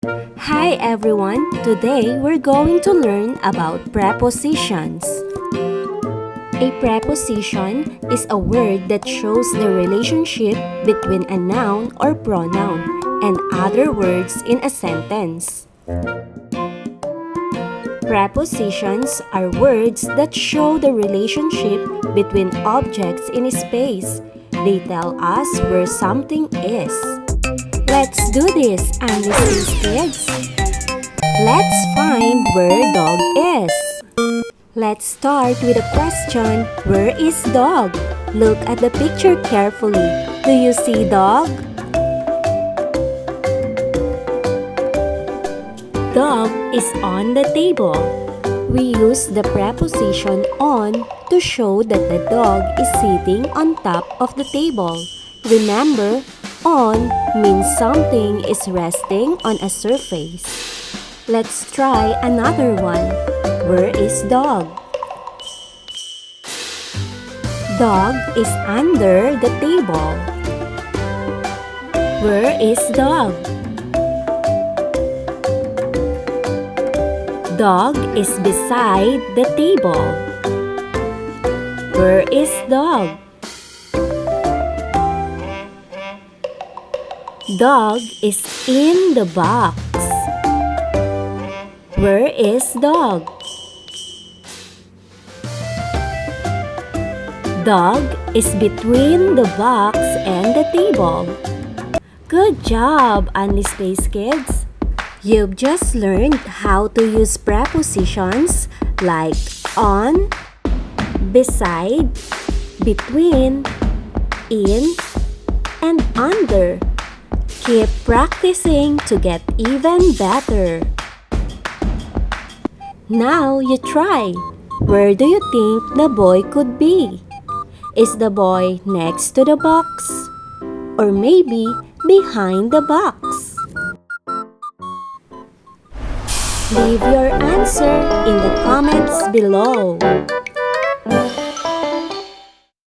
Hi everyone! Today we're going to learn about prepositions. A preposition is a word that shows the relationship between a noun or pronoun and other words in a sentence. Prepositions are words that show the relationship between objects in space. They tell us where something is. Let's do this, Unlispace kids! Let's find where dog is. Let's start with a question. Where is dog? Look at the picture carefully. Do you see dog? Dog is on the table. We use the preposition on to show that the dog is sitting on top of the table. Remember, on means something is resting on a surface. Let's try another one. Where is dog? Dog is under the table. Where is dog? Dog is beside the table. Where is dog? Dog is in the box. Where is dog? Dog is between the box and the table. Good job, Unlispace kids! You've just learned how to use prepositions like on, beside, between, in, and under. Keep practicing to get even better. Now you try. Where do you think the boy could be? Is the boy next to the box? Or maybe behind the box? Leave your answer in the comments below.